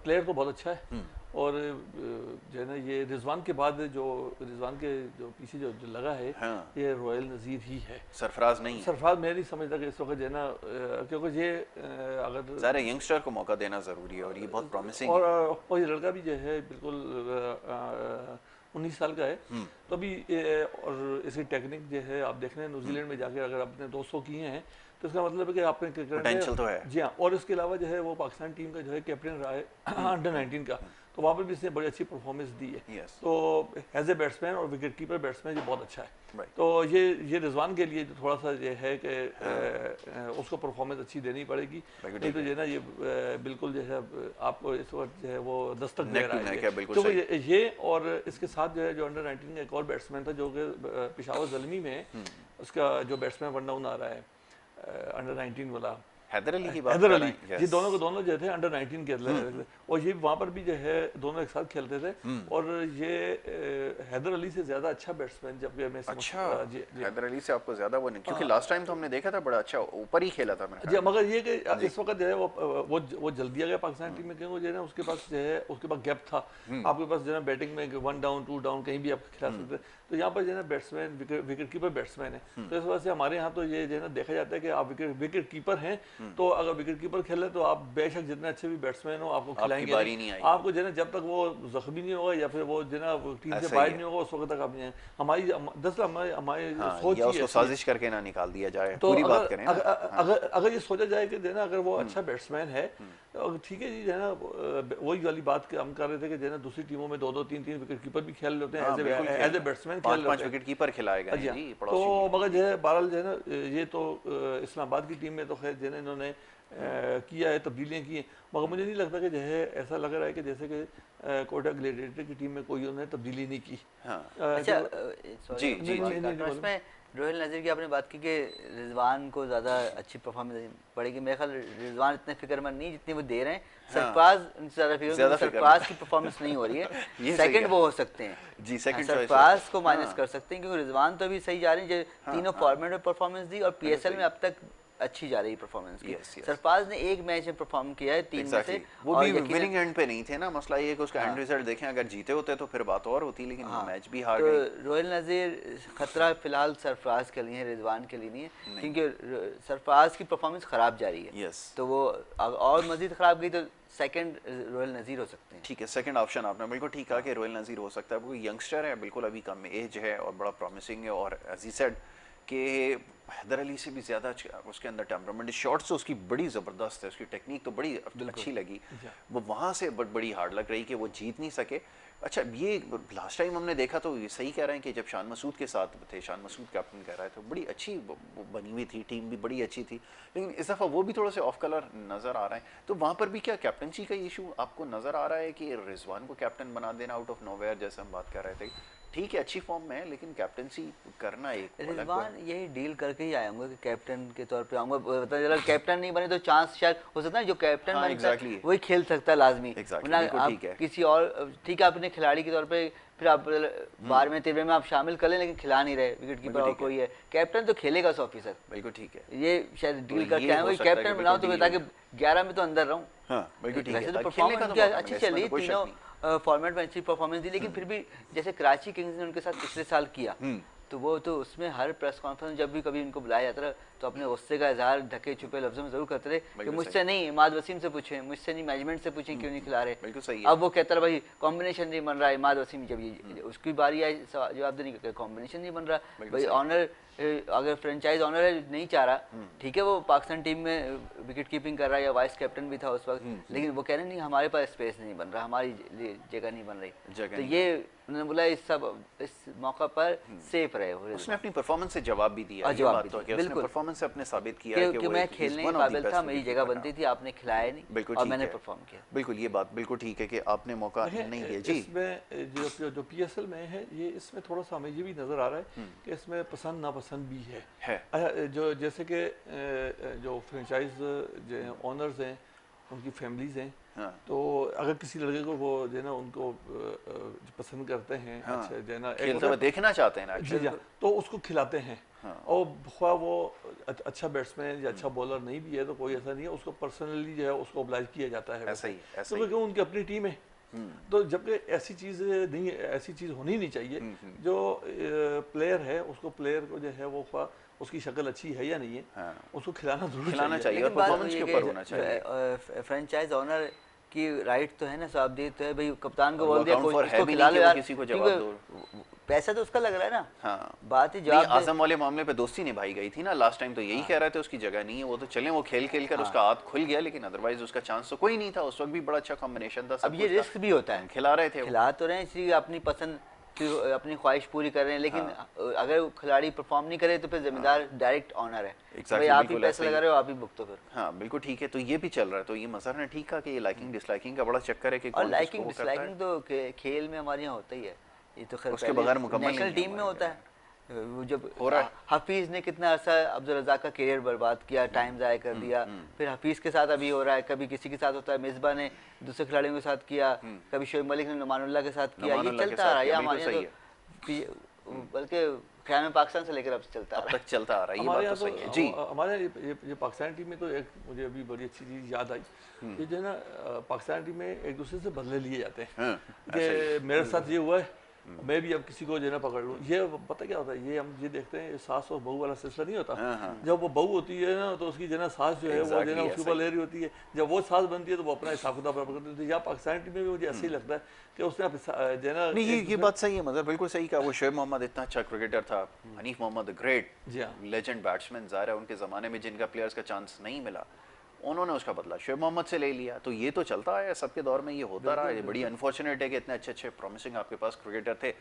प्लेयर तो बहुत अच्छा है, और जो है ना ये रिजवान के बाद जो रिजवान के जो पीछे जो लगा है ये रॉयल नज़ीर ही है, सरफराज नहीं। सरफराज मैं नहीं समझता कि इस वक्त जो है ना, क्योंकि ये अगर ज़ाहिर यंगस्टर को मौका देना ज़रूरी है और ये बहुत प्रॉमिसिंग है। और ये लड़का भी जो है बिल्कुल 19 साल का है, तो अभी और इसकी टेक्निक जो है आप देख रहे हैं न्यूजीलैंड में जाकर अगर आपने 200 किए हैं तो इसका मतलब है कि आपने पोटेंशियल तो है। जी हाँ, और इसके अलावा जो है वो पाकिस्तान टीम का जो है कैप्टन रहा है अंडर 19 का, तो वहाँ पर भी इसने बड़ी अच्छी परफॉर्मेंस दी है। तो एज ए बैट्समैन और विकेट कीपर बैट्समैन ये बहुत अच्छा है। तो ये रिजवान के लिए थोड़ा सा ये है कि उसको परफॉर्मेंस अच्छी देनी पड़ेगी, नहीं तो जो है ना ये बिल्कुल जो है आपको इस वक्त जो है वो दस्तक दे रहा है। क्योंकि ये और इसके साथ जो है जो अंडर 19 का एक और बैट्समैन था जो कि पेशावर ज़ल्मी में उसका जो बैट्समैन वन डाउन आ रहा है अंडर 19 वाला हैदर अली की बात हैदर अली ये दोनों को दोनों जो थे अंडर 19 के और ये वहाँ पर भी जो है दोनों एक साथ खेलते थे और ये हैदर अली से ज्यादा अच्छा बैट्समैन जब मैं अच्छा हैदर अली से आपको ज्यादा वो नहीं, क्योंकि लास्ट टाइम तो हमने देखा था बड़ा अच्छा ऊपर ही खेला था जी, मगर ये कि इस वक्त जो है वो जल्दी आ गया पाकिस्तान टीम में, क्योंकि जो है ना उसके पास जो है उसके पास गैप था, आपके पास जो है बैटिंग में 1 डाउन 2 डाउन कहीं भी आप खिला सकते, तो यहाँ पर जो है ना बैट्समैन विकेट कीपर बैट्समैन है, तो इस वजह से हमारे यहाँ तो ये जो है ना देखा जाता है कि आप विकेट कीपर हैं तो अगर विकेट कीपर खेल रहे तो आप बेशक जितने अच्छे भी बैट्समैन हो आपको खिलाएंगे नहीं, आपको जो है जब तक वो जख्मी नहीं होगा या फिर वो जो है टीम से बाहर नहीं होगा उस वक्त तक आप नहीं। हमारी दरअसल हमारी सोच ही है साजिश करके ना निकाल दिया जाए, तो पूरी बात करें अगर ये सोचा जाए कि जो है ना अगर वो अच्छा बैट्समैन है ठीक है जी, जो है ना वही वाली बात हम कर रहे थे कि जो है ना दूसरी टीमों में 2-2 3-3 विकेट कीपर भी खेल लेते हैं as a batsman, 5-5 wicket keeper खिलाएगा जी। तो मगर जो है बहरहाल जो है ना ये तो इस्लामाबाद की टीम में तो खैर जो है इन्होंने किया है, तब्दीलियाँ की हैं, मगर मुझे नहीं लगता कि जो है ऐसा लग रहा है कि जैसे कि कोटा ग्लेडिएटर की टीम में कोई उन्होंने तब्दीली नहीं की। अच्छा जी, रोहिल नज़ीर की आपने बात की कि रिजवान को ज़्यादा अच्छी परफॉर्मेंस पड़ेगी, मेरे ख्याल रिजवान इतने फिक्रमंद नहीं जितनी वो दे रहे हैं, सरफराज ज़्यादा फिक्र, सरफराज की परफॉर्मेंस नहीं हो रही है, सेकंड वो हो सकते हैं जी, सेकंड सरफराज को माइनस कर सकते हैं, क्योंकि रिजवान तो अभी सही जा रही है, तीनों फॉर्मेट में परफॉर्मेंस दी और पीएसएल में अब तक अच्छी जा रही परफॉर्मेंस की। सरफराज ने एक मैच में परफॉर्म किया है 3 में से, वो भी विनिंग एंड पे नहीं थे ना, मसला ये कि उसका एंड रिजल्ट देखें, अगर जीते होते तो फिर बात और होती, लेकिन मैच भी हार गए। रोहिल नज़ीर खतरा फिलहाल सरफराज के लिए है, रिजवान के लिए नहीं है, क्योंकि सरफराज की परफॉर्मेंस खराब जा रही है, तो वो और मजीद खराब गई तो सेकंड रोहिल नज़ीर हो सकते हैं। ठीक है, सेकंड ऑप्शन आपने बिल्कुल ठीक कहा कि रोहिल नज़ीर हो सकता है, वो यंगस्टर है, बिल्कुल अभी कम एज है और बड़ा प्रॉमिसिंग है, और एज ही सेड कि हैदर अली से भी ज़्यादा उसके अंदर टेम्परामेंट, शॉट्स तो उसकी बड़ी ज़बरदस्त है, उसकी टेक्निक तो बड़ी अच्छी लगी, वो वहाँ से बड़ी हार्ड लग रही कि वो जीत नहीं सके। अच्छा, ये लास्ट टाइम हमने देखा तो ये सही कह रहे हैं कि जब शान मसूद के साथ थे, शान मसूद कैप्टन कह रहे थे, बड़ी अच्छी बनी हुई थी, टीम भी बड़ी अच्छी थी, लेकिन इस दफ़ा वो भी थोड़ा से ऑफ कलर नज़र आ रहा है, तो वहाँ पर भी क्या कैप्टनसी का इशू आपको नज़र आ रहा है कि रिजवान को कैप्टन बना देना आउट ऑफ नोवेयर, जैसे हम बात कर रहे थे, ठीक है अच्छी फॉर्म में है लेकिन कैप्टनसी करना एक रिजवान यही डील करके ही आया कि कैप्टन के तौर पे आऊँगा, पता चला कैप्टन नहीं बने तो चांस शायद हो सकता है जो कैप्टन बनता है वही खेल सकता है लाजमी, आप किसी और ठीक है अपने खिलाड़ी के तौर पे फिर आप 12वें 13वें में आप शामिल कर लें, लेकिन खिला नहीं रहे, विकेट कीपर और कोई है, कैप्टन तो खेलेगा 100%। बिल्कुल ठीक है, ये शायद डील करके आए कैप्टन बनाओ तो ताकि 11 में तो अंदर रहूँ। वैसे तो परफॉर्मेंस अच्छी चल रही है, तीनों फॉर्मेट में अच्छी परफॉर्मेंस दी, लेकिन फिर भी जैसे कराची किंग्स ने उनके साथ पिछले साल किया तो वो तो उसमें हर प्रेस कॉन्फ्रेंस जब भी कभी उनको बुलाया जाता था तो अपने गुस्से का इजहार ढके छुपे लफ्जों में जरूर करते थे कि मुझसे नहीं, इमाद वसीम से पूछें, मुझसे नहीं, मैनेजमेंट से पूछें क्यों नहीं खिला रहे। बिल्कुल सही है। अब वो कहता रहा भाई कॉम्बिनेशन नहीं बन रहा है, इमाद वसीम जब ये उसकी बारी आई जवाब देने का कॉम्बिनेशन नहीं बन रहा, भाई ऑनर अगर फ्रेंचाइज ऑनर है नहीं चाह रहा, ठीक है वो पाकिस्तान टीम में विकेट कीपिंग कर रहा है या वाइस कैप्टन भी था उस वक्त, लेकिन वो कह रहे नहीं हमारे पास स्पेस नहीं बन रहा, हमारी जगह नहीं बन रही, तो ये उन्होंने बोला इस मौका पर सेफ रहे। उसने अपनी परफॉर्मेंस से जवाब भी दिया, बिल्कुल परफॉर्मेंस से अपने साबित किया कि मैं खेलने के काबिल था, मेरी जगह बनती थी, आपने खिलाया नहीं, बिल्कुल और मैंने परफॉर्म किया। बिल्कुल ये बात बिल्कुल ठीक है कि आपने मौका नहीं दिया जी। इसमें जो पीएसएल में है ये इसमें थोड़ा सा हमें ये भी नजर आ रहा है कि इसमें पसंद नापसंद भी है। जो जैसे कि जो फ्रेंचाइज जो ऑनर्स हैं उनकी फैमिलीज हैं, तो अगर किसी लड़के को वो जो है ना उनको पसंद करते हैं, अच्छा जो है ना खेलते हुए देखना चाहते हैं ना, तो उसको खिलाते हैं, और ख्वाह वो अच्छा बैट्समैन या अच्छा बॉलर नहीं भी है तो कोई ऐसा नहीं है, उसको पर्सनली जो है उसको ऑब्लाइज किया जाता है, ऐसा ही क्योंकि उनकी अपनी टीम है, तो जबकि ऐसी चीज़ नहीं, ऐसी चीज़ होनी नहीं चाहिए। जो प्लेयर है उसको, प्लेयर को जो है वो उसकी शक्ल अच्छी है या नहीं है, हाँ। उसको खिलाना जरूर चाहिए और परफॉर्मेंस के ऊपर होना चाहिए। फ्रेंचाइज ओनर की राइट तो है ना, साहब तो है भाई, कप्तान को बोल दिया इसको खिला लो यार, किसी को जवाब दो, पैसा तो उसका लग रहा है ना। हाँ। बात ही जवाब आजम वाले मामले पे दोस्ती निभाई गई थी ना लास्ट टाइम, तो यही कह रहे थे उसकी जगह नहीं है, वो तो चले वो खेल कर उसका हाथ खुल गया, लेकिन अदरवाइज उसका चांस तो कोई नहीं था। उस वक्त भी बड़ा अच्छा कॉम्बिनेशन था। अब ये रिस्क भी होता है, खिला रहे थे, खिला तो रहे हैं, इसलिए अपनी पसंद अपनी ख्वाहिश पूरी कर रहे हैं, लेकिन अगर खिलाड़ी परफॉर्म नहीं करे तो फिर जिम्मेदार डायरेक्ट ऑनर है। भाई आप ही पैसे लगा रहे हो, आप ही भुगतो फिर। हाँ बिल्कुल ठीक है। तो ये भी चल रहा है, तो ये मजहर ने ठीक कहा कि ये लाइकिंग डिसलाइकिंग का बड़ा चक्कर है कि और लाइकिंग डिसलाइकिंग तो खेल में हमारे यहाँ होता ही है, ये तो खैर उसके बगैर मुकम्मल नेशनल टीम में होता है। वो जब हो रहा है, हफीज ने कितना अर्सा अब्दुल रज़ाक का करियर बर्बाद किया, टाइम ज़ाया कर दिया, फिर हफीज के साथ अभी हो रहा है, कभी किसी के साथ होता है, मिसबा ने दूसरे खिलाड़ियों के साथ किया, कभी शोएब मलिक ने नुमानुल्लाह के साथ किया, ये चलता आ रहा है हमारे, बल्कि क़याम पाकिस्तान से लेकर अब चलता आ रहा है, अब तक चलता आ रहा है। ये बात तो सही है जी। हमारे ये पाकिस्तान टीम में तो एक मुझे अभी बड़ी अच्छी चीज़ याद आई कि जो है ना, पाकिस्तान टीम में एक दूसरे से बदले लिए जाते हैं कि मेरे साथ ये हुआ है, मैं भी अब किसी को जो ना पकड़ लूँ। ये पता क्या होता है, ये हम ये देखते हैं, सास और बहू वाला सिलसिला नहीं होता। जब वो बहू होती है ना तो उसकी जना सास जो है वो जना उसके ऊपर ले रही होती है, जब वो सास बनती है तो वो अपना हिसाब किताब बराबर करती है। या पाकिस्तान टीम में भी मुझे ऐसे ही लगता है कि उसने जना, नहीं ये बात सही है, मतलब बिल्कुल सही कहा। वो शोएब मोहम्मद इतना अच्छा क्रिकेटर था, Hanif Mohammad great legend batsman, ज़ाहिर है उनके ज़माने में जिनका प्लेयर्स का चांस नहीं मिला, उन्होंने उसका बदला शोएब मोहम्मद से ले लिया। तो ये तो चलता है सबके दौर में, ये होता रहा। ये बड़ी अनफॉर्चुनेट है कि इतने अच्छे प्रॉमिसिंग आपके पास क्रिकेटर थे,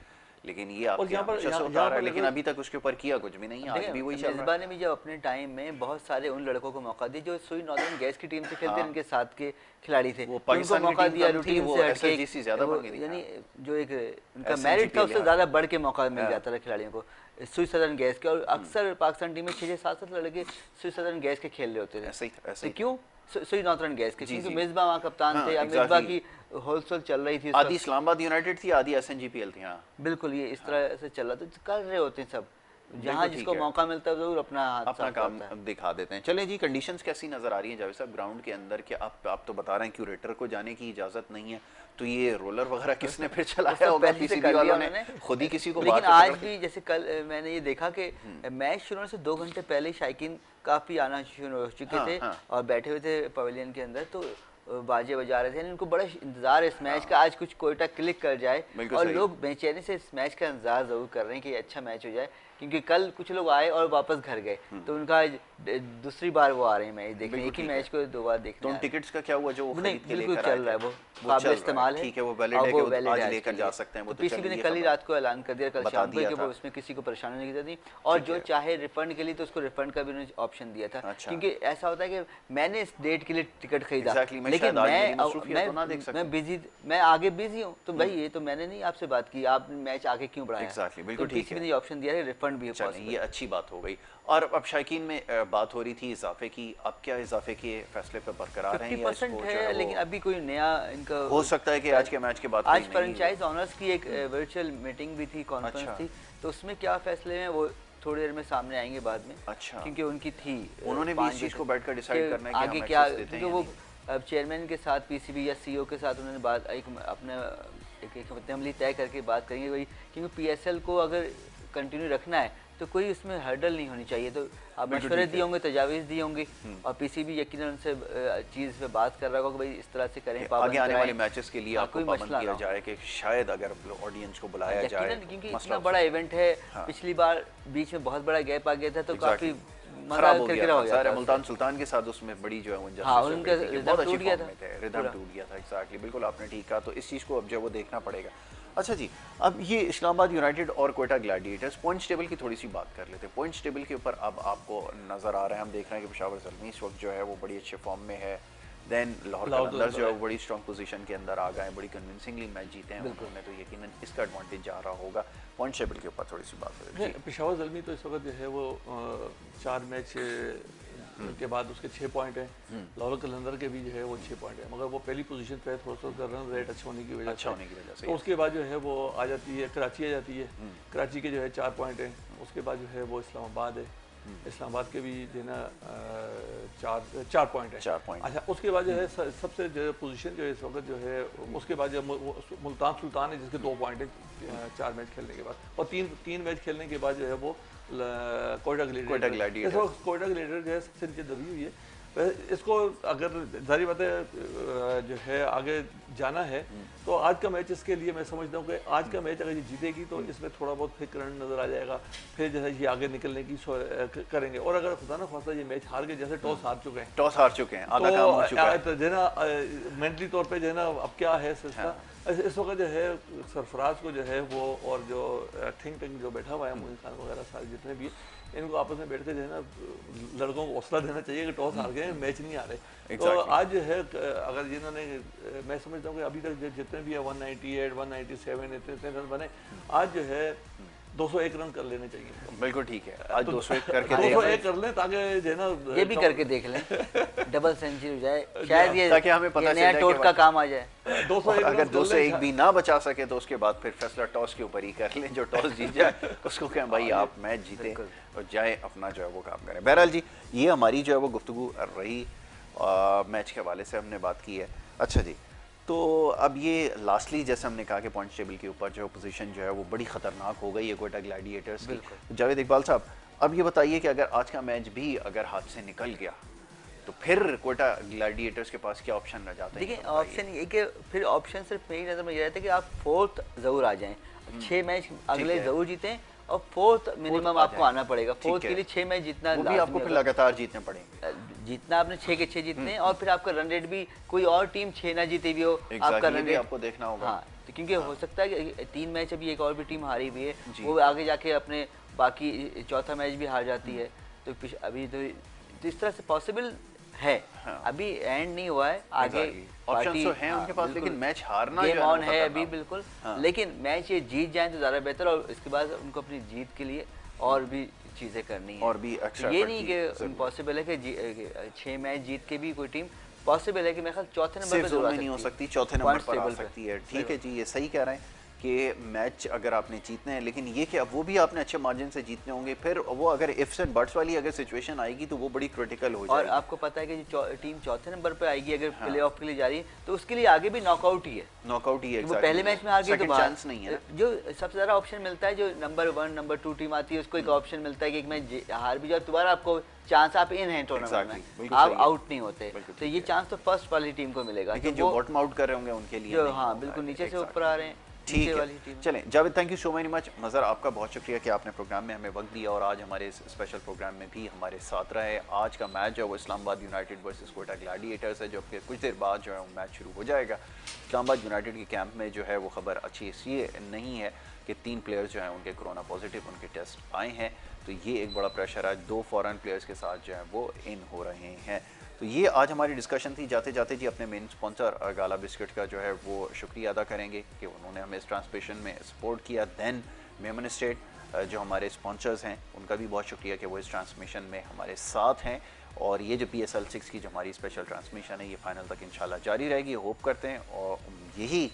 लेकिन ये आपके यहाँ पर होता रहा है, लेकिन अभी तक उसके ऊपर किया कुछ भी नहीं है। आज भी वही चल रहा है। मिसबा ने भी जब अपने टाइम में बहुत सारे उन लड़कों को मौका दिया जो सुई नॉर्दर्न गैस की टीम से खेलते, इनके साथ के खिलाड़ी थे, उनको मौका दिया, रूटीन से हटके, यानी जो एक उनका मेरिट था उससे ज़्यादा बढ़ के मौका मिल जाता था खिलाड़ियों को सुई सदर्न गैस के। और अक्सर पाकिस्तान टीम में 6-6 7-7 लड़के सुई सदर्न गैस के खेल रहे होते थे। तो क्यों सुई नॉर्दर्न गैस के? क्योंकि मिसबा वहाँ कप्तान थे, या मिसबा की होलसेल चल रही थी, आधी इस्लामाबाद यूनाइटेड थी, आधी SNGPL थी। हाँ बिल्कुल, ये इस तरह से चल रहा, तो कर रहे होते हैं सब, जहाँ जिसको मौका मिलता है जरूर अपना काम दिखा देते हैं। चलें जी, कंडीशंस कैसी नजर आ रही हैं जावेद साहब ग्राउंड के अंदर? कि आप तो बता रहे हैं क्यूरेटर को जाने की इजाजत नहीं है, तो ये रोलर वगैरह किसने फिर चलाया होगा? PCB वालों ने खुद ही किसी को। लेकिन आज भी जैसे कल मैंने ये देखा कि मैच शुरू होने से 2 घंटे पहले शायकीन काफी आना शुरू हो चुके थे और बैठे हुए थे पवेलियन के अंदर, तो बाजे बजा रहे थे। इनको बड़ा इंतजार है इस मैच का, आज कुछ कोयटा क्लिक कर जाए, और लोग बेचैनी से इस मैच का इंतजार जरूर कर रहे हैं कि अच्छा मैच हो जाए, क्योंकि कल कुछ लोग आए और वापस घर गए, तो उनका दूसरी बार वो आ रहे हैं मैच देखने, एक ही मैच को 2 बार देखने। तो उन टिकट्स का क्या हुआ जो खरीद के लेकर चल रहा है? वो काबिल इस्तेमाल है, ठीक है, वो वैलिड है कि आज लेकर जा सकते हैं। वो तो PCB ने कल ही रात को ऐलान कर दिया, कल शाम को, कि वो उसमें किसी को परेशानी नहीं की थी, और जो चाहे रिफंड के लिए तो उसको रिफंड का भी उन्होंने ऑप्शन दिया था। क्योंकि ऐसा होता है कि मैंने इस डेट के लिए टिकट खरीदा, लेकिन मैं बिजी, मैं आगे बिजी हूँ, तो भाई ये तो मैंने नहीं आपसे बात की, आप मैच आगे क्यों बढ़ाया? बिल्कुल ठीक है, ऑप्शन दिया है, रिफंड भी है। ये अच्छी बात हो गई। और अब शायकीन में बात हो रही थी इजाफे की, अब क्या इजाफे के फैसले पर बरकरार हैं? 50% है, लेकिन अभी कोई नया इनका हो सकता है कि आज के मैच के बाद। आज फ्रेंचाइज ओनर्स की एक वर्चुअल मीटिंग भी थी, कॉन्फ्रेंस थी, तो उसमें क्या फैसले हैं वो थोड़ी देर में सामने आएंगे बाद में। अच्छा, क्योंकि उनकी थी, उन्होंने भी इस चीज को बैठकर डिसाइड करना है कि आगे क्या, क्योंकि वो अब चेयरमैन के साथ PCB या CEO के साथ उन्होंने बात एक अमली तय करके बात करेंगे वही, क्योंकि PSL को अगर कंटिन्यू रखना है तो कोई उसमें हर्डल नहीं होनी चाहिए। तो आप मशवरे दिए होंगे, तजावीज़ दी होंगी, और PCB यकीनन उनसे चीज़ पे बात कर रहा होगा कि भाई इस तरह से करें, आगे आने वाले मैचेस के लिए आपको पाबंद किया जाए कि शायद अगर ऑडियंस को बुलाया जाए, क्योंकि इतना बड़ा इवेंट है। पिछली बार बीच में बहुत बड़ा गैप आ गया था, तो काफी खराब हो गया था। मुल्तान सुल्तान के साथ उसमें बड़ी जो है वो बहुत टूट गया था, रिदम टूट गया था। एग्जैक्टली, बिल्कुल आपने ठीक कहा। तो इस चीज़ को अब जो वो देखना पड़ेगा। अच्छा जी, अब ये इस्लामाबाद यूनाइटेड और कोयटा ग्लैडिएटर्स, पॉइंट्स टेबल की थोड़ी सी बात कर लेते हैं। पॉइंट्स टेबल के ऊपर अब आपको नज़र आ रहा है, हम देख रहे हैं कि पेशावर ज़ल्मी इस वक्त जो है वो बड़ी अच्छे फॉर्म में है। देन लाहौर कलंदर्स जो है वो बड़ी स्ट्रॉन्ग पोजीशन के अंदर आ गए हैं, बड़ी कन्विंसिंगली मैच जीते हैं उन्होंने, तो यकीनन इसका एडवांटेज जा रहा होगा। पॉइंट टेबल के ऊपर थोड़ी सी बात करें। पेशावर ज़ल्मी तो इस वक्त जो है वो 4 मैच के बाद उसके 6 पॉइंट हैं। लाहौर कलंदर के भी जो है वो 6 पॉइंट है, मगर वो पहली पोजीशन पे थोड़ा सा रन रेट अच्छा होने की वजह से। तो उसके बाद जो है वो आ जाती है कराची, आ जाती है। कराची के जो है 4 पॉइंट हैं। उसके बाद जो है वो इस्लामाबाद है, इस्लामाबाद के भी जो है ना 4 पॉइंट है। 4 पॉइंट। अच्छा, उसके बाद जो है सबसे जो पोजीशन जो है इस वक्त जो है, उसके बाद जो मुल्तान सुल्तान है जिसके 2 पॉइंट है 4 मैच खेलने के बाद, और तीन मैच खेलने के बाद जो है वो कोयटा ग्लैडिएटर। इस वक्त कोयटा ग्लैडिएटर जो है सबसे नीचे दबी हुई है। इसको अगर जारी बात है जो है आगे जाना है तो आज का मैच इसके लिए मैं समझता हूँ कि आज का मैच अगर ये जीतेगी तो इसमें थोड़ा बहुत फिर करंट नजर आ जाएगा, फिर जो है ये आगे निकलने की करेंगे। और अगर खुदा ना खास्ता ये मैच हार गए, जैसे टॉस हार चुके हैं, आधा काम हो चुका है, तो जो है ना मेंटली तौर पे जो है ना अब क्या है सिलसिला। इस वक्त जो है सरफराज को जो है वो और जो थिंक टैंक जो बैठा हुआ है मोइन खान वगैरह सारे जितने भी, इनको आपस में बैठ के जो है ना लड़कों को हौसला देना चाहिए कि टॉस हार गए, मैच नहीं आ रहे। तो आज जो है अगर जिन्होंने, मैं समझता हूँ कि अभी तक जितने भी है 198, 197 इतने रन बने, आज जो है 201 रन कर लेने चाहिए। बिल्कुल ठीक है, आज 201 करके 201 कर लें ताकि जो है ना ये भी करके देख लें, डबल सेंचुरी हो जाए, शायद ये ताकि हमें पता नया टोट का काम आ जाए। 201 अगर 201 भी ना बचा सके तो उसके बाद फिर फैसला टॉस के ऊपर ही कर लें, जो टॉस जीत जाए उसको कहें भाई आप मैच जीते और जाए अपना जो है वो काम करें। बहरहाल जी, ये हमारी जो है वो गुफ्तगू रही, मैच के हवाले से हमने बात की है। अच्छा जी, तो अब ये लास्टली जैसे हमने कहा कि पॉइंट टेबल के ऊपर जो पोजीशन जो है वो बड़ी ख़तरनाक हो गई है कोयटा ग्लैडिएटर्स की। जावेद इकबाल साहब, अब ये बताइए कि अगर आज का मैच भी अगर हाथ से निकल गया तो फिर कोयटा ग्लैडिएटर्स के पास क्या ऑप्शन रह जाता है? देखिए, ऑप्शन ये कि फिर ऑप्शन सिर्फ मेरी नज़र में ये रहता है कि आप 4th ज़रूर आ जाएं, 6 मैच अगले ज़रूर जीतें और 4th मिनिमम आपको आना पड़ेगा। 4th के लिए 6 मैच जीतना, वो भी आपको फिर लगातार जीतने पड़ेंगे। जीतना आपने 6 के 6 जीतने, और फिर आपका रन रेट भी, कोई और टीम 6 ना जीते भी हो, आपका रन रेट आपको देखना होगा। हाँ, तो क्योंकि हो सकता है कि 3 मैच अभी एक और भी टीम हारी हुई है, वो आगे जाके अपने बाकी चौथा मैच भी हार जाती है, तो अभी तो इस तरह से पॉसिबल है। अभी एंड नहीं हुआ है, आगे ऑप्शंस तो हैं उनके पास, लेकिन मैच हारना गेम ऑन है अभी बिल्कुल। लेकिन मैच ये जीत जाए तो ज़्यादा बेहतर, और इसके बाद उनको अपनी जीत के लिए और भी चीज़ें करनी है, और भी एक्स्ट्रा। ये नहीं कि इम्पॉसिबल है कि 6 मैच जीत के भी कोई टीम, पॉसिबल है कि मेरे ख्याल चौथे नंबर पर जरूर नहीं हो सकती, चौथे नंबर पर आ सकती है। ठीक है जी, ये सही कह रहे हैं कि मैच अगर आपने जीतने हैं, लेकिन ये कि अब वो भी आपने अच्छे मार्जिन से जीतने होंगे, फिर वो अगर इफ्स एंड बट्स वाली अगर सिचुएशन आएगी तो वो बड़ी क्रिटिकल हो जाएगी। और आपको पता है कि जो टीम चौथे नंबर पे आएगी अगर प्ले ऑफ के लिए जा रही है, तो उसके लिए आगे भी नॉकआउट ही है, नॉकआउट ही है। वो पहले मैच में हार गई तो चांस नहीं है। जो सबसे ज्यादा ऑप्शन मिलता है, जो नंबर 1 नंबर 2 टीम आती है, उसको एक ऑप्शन मिलता है कि एक मैच हार भी जाओ, दोबारा आपको चांस, आप इन है टूर्नामेंट में, आप आउट नहीं होते। तो ये चांस तो फर्स्ट वाली टीम को मिलेगा, लेकिन जो बॉटम आउट कर रहे होंगे उनके लिए, हाँ बिल्कुल नीचे से ऊपर आ रहे हैं। ठीक है, चलें Javed, thank you so very much. Mazhar, आपका बहुत शुक्रिया कि आपने प्रोग्राम में हमें वक्त दिया और आज हमारे इस स्पेशल प्रोग्राम में भी हमारे साथ रहे। आज का मैच है वो Islamabad United versus Quetta Gladiators है, जो कि कुछ देर बाद जो है वो मैच शुरू हो जाएगा। इस्लामाबाद यूनाइटेड के कैंप में जो है वो खबर अच्छी इसलिए नहीं है कि 3 प्लेयर्स जो हैं उनके कोरोना पॉजिटिव उनके टेस्ट आए हैं, तो ये एक बड़ा प्रेशर है। 2 फॉरेन प्लेयर्स के साथ जो है वो इन हो रहे हैं। तो ये आज हमारी डिस्कशन थी। जाते जाते जी अपने मेन स्पॉन्सर गाला बिस्किट का जो है वो शुक्रिया अदा करेंगे कि उन्होंने हमें इस ट्रांसमिशन में सपोर्ट किया। दैन मेमन स्टेट जो हमारे स्पॉन्सर्स हैं उनका भी बहुत शुक्रिया कि वो इस ट्रांसमिशन में हमारे साथ हैं। और ये जो PSL 6 की जो हमारी स्पेशल ट्रांसमिशन है ये फाइनल तक इंशाल्लाह जारी रहेगी, होप करते हैं। और यही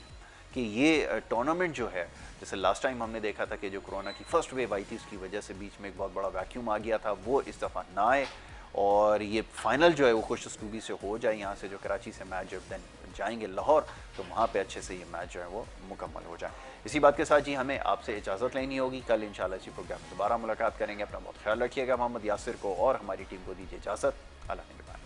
कि ये टूर्नामेंट जो है, जैसे लास्ट टाइम हमने देखा था कि जो कोरोना की फर्स्ट वेव आई थी उसकी वजह से बीच में एक बहुत बड़ा वैक्यूम आ गया था, वो इस दफ़ा ना आए और ये फाइनल जो है वो खुश उस्लूबी से हो जाए। यहाँ से जो कराची से मैच जब दिन जाएंगे लाहौर, तो वहाँ पे अच्छे से ये मैच जो है वो मुकम्मल हो जाए। इसी बात के साथ जी हमें आपसे इजाज़त लेनी होगी। कल इंशाल्लाह इसी प्रोग्राम में दोबारा मुलाकात करेंगे। अपना बहुत ख्याल रखिएगा। मोहम्मद यासिर को और हमारी टीम को दीजिए इजाज़त। अल्लाह निगहबान।